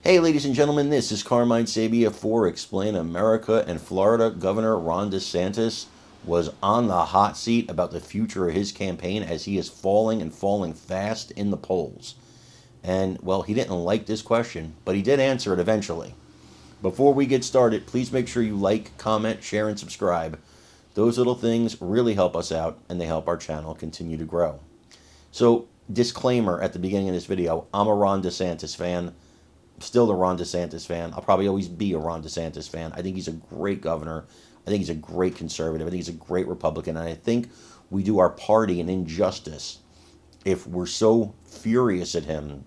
Hey, ladies and gentlemen, this is Carmine Sabia for Explain America, and Florida Governor Ron DeSantis was on the hot seat about the future of his campaign as he is falling and falling fast in the polls. And, well, he didn't like this question, but he did answer it eventually. Before we get started, please make sure you like, comment, share, and subscribe. Those little things really help us out, and they help our channel continue to grow. So, disclaimer at the beginning of this video, I'm a Ron DeSantis fan. Still a Ron DeSantis fan. I'll probably always be a Ron DeSantis fan. I think he's a great governor. I think he's a great conservative. I think he's a great Republican. And I think we do our party an injustice if we're so furious at him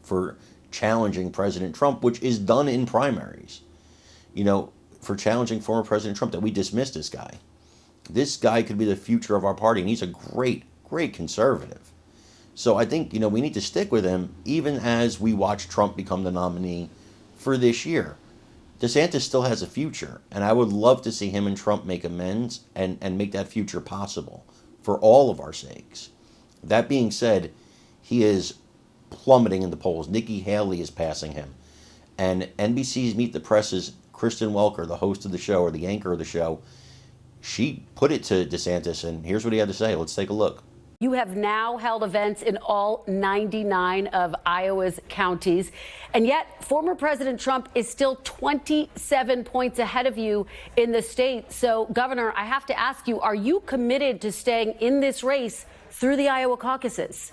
for challenging President Trump, which is done in primaries. You know, for challenging former President Trump, that we dismiss this guy. This guy could be the future of our party, and he's a great, great conservative. So I think, we need to stick with him even as we watch Trump become the nominee for this year. DeSantis still has a future, and I would love to see him and Trump make amends and make that future possible for all of our sakes. That being said, he is plummeting in the polls. Nikki Haley is passing him. And NBC's Meet the Press's Kristen Welker, the host of the show or the anchor of the show, she put it to DeSantis, and here's what he had to say. Let's take a look. You have now held events in all 99 of Iowa's counties, and yet former President Trump is still 27 points ahead of you in the state. So, Governor, I have to ask you, are you committed to staying in this race through the Iowa caucuses?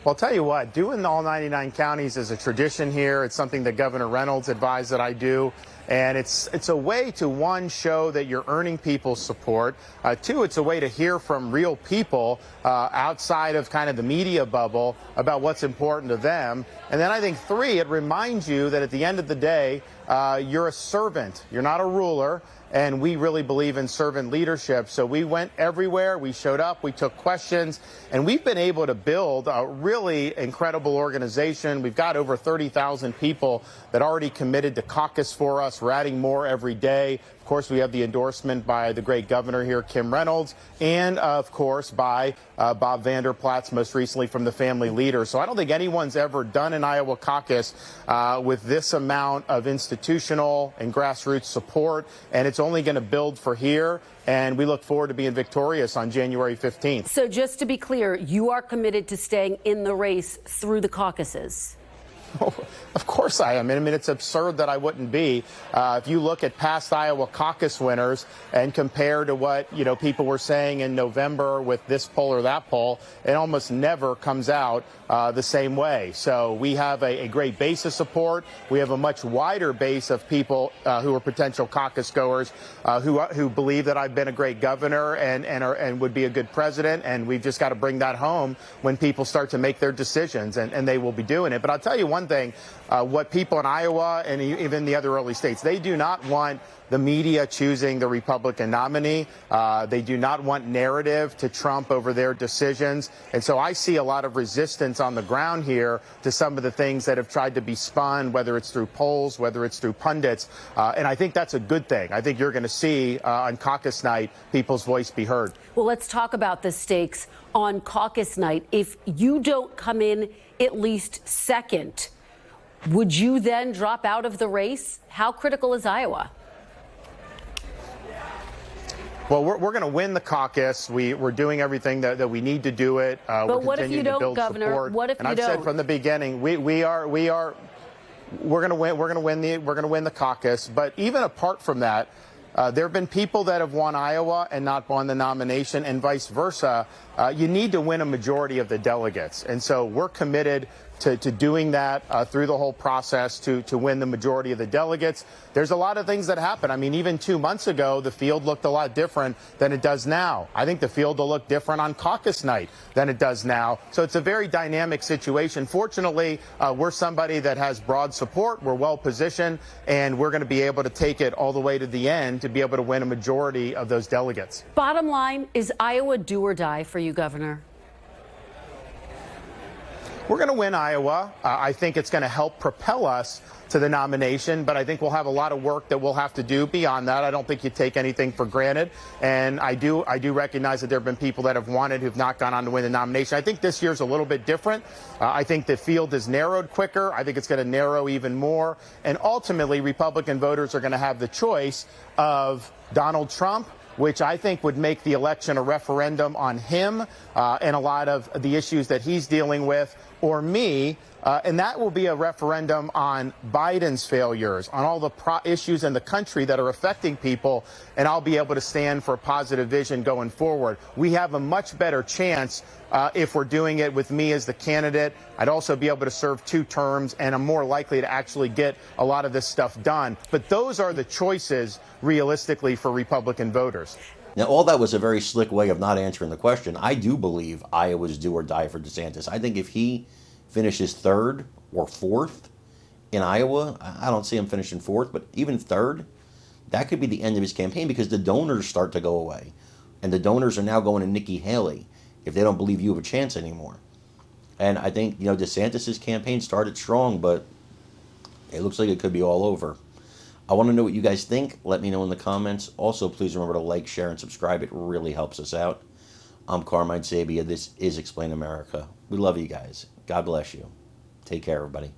Well, I'll tell you what, doing all 99 counties is a tradition here. It's something that Governor Reynolds advised that I do. And it's a way to, one, show that you're earning people's support. Two, it's a way to hear from real people outside of kind of the media bubble about what's important to them. And then I think, three, it reminds you that at the end of the day, you're a servant. You're not a ruler. And we really believe in servant leadership. So we went everywhere. We showed up. We took questions. And we've been able to build a really incredible organization. We've got over 30,000 people that already committed to caucus for us. We're adding more every day. Of course, we have the endorsement by the great governor here, Kim Reynolds, and, of course, by Bob Vander Plaats, most recently from the Family Leader. So I don't think anyone's ever done an Iowa caucus with this amount of institutional and grassroots support, and it's only going to build for here. And we look forward to being victorious on January 15th. So just to be clear, you are committed to staying in the race through the caucuses? Of course I am. I mean, it's absurd that I wouldn't be. If you look at past Iowa caucus winners and compare to what, people were saying in November with this poll or that poll, it almost never comes out the same way. So we have a great base of support. We have a much wider base of people who are potential caucus goers who believe that I've been a great governor and would be a good president. And we've just got to bring that home when people start to make their decisions, and they will be doing it. But I'll tell you one thing, what people in Iowa and even the other early states, they do not want the media choosing the Republican nominee. They do not want narrative to trump over their decisions. And so I see a lot of resistance on the ground here to some of the things that have tried to be spun, whether it's through polls, whether it's through pundits. And I think that's a good thing. I think you're going to see on caucus night people's voice be heard. Well, let's talk about the stakes on caucus night. If you don't come in at least second, would you then drop out of the race? How critical is Iowa? Well, we're going to win the caucus. We're doing everything that we need to do it. But what if you don't, Governor? Support. What if you don't? And I've said from the beginning, we're going to win. We're going to win the caucus. But even apart from that, there have been people that have won Iowa and not won the nomination, and vice versa. You need to win a majority of the delegates, and so we're committed to doing that through the whole process to win the majority of the delegates. There's a lot of things that happen. I mean, even 2 months ago, the field looked a lot different than it does now. I think the field will look different on caucus night than it does now. So it's a very dynamic situation. Fortunately, we're somebody that has broad support. We're well positioned, and we're going to be able to take it all the way to the end to be able to win a majority of those delegates. Bottom line, is Iowa do or die for you, Governor? We're going to win Iowa. I think it's going to help propel us to the nomination, but I think we'll have a lot of work that we'll have to do beyond that. I don't think you take anything for granted, and I do recognize that there have been people that have wanted who've not gone on to win the nomination. I think this year's a little bit different. I think the field is narrowed quicker. I think it's going to narrow even more, and ultimately Republican voters are going to have the choice of Donald Trump, which I think would make the election a referendum on him and a lot of the issues that he's dealing with, or me, and that will be a referendum on Biden's failures, on all the issues in the country that are affecting people, and I'll be able to stand for a positive vision going forward. We have a much better chance if we're doing it with me as the candidate. I'd also be able to serve 2 terms, and I'm more likely to actually get a lot of this stuff done. But those are the choices, realistically, for Republican voters. Now, all that was a very slick way of not answering the question. I do believe Iowa's do or die for DeSantis. I think if he finishes 3rd or 4th in Iowa, I don't see him finishing 4th, but even 3rd, that could be the end of his campaign because the donors start to go away. And the donors are now going to Nikki Haley if they don't believe you have a chance anymore. And I think, DeSantis' campaign started strong, but it looks like it could be all over. I want to know what you guys think. Let me know in the comments. Also, please remember to like, share, and subscribe. It really helps us out. I'm Carmine Sabia. This is Explain America. We love you guys. God bless you. Take care, everybody.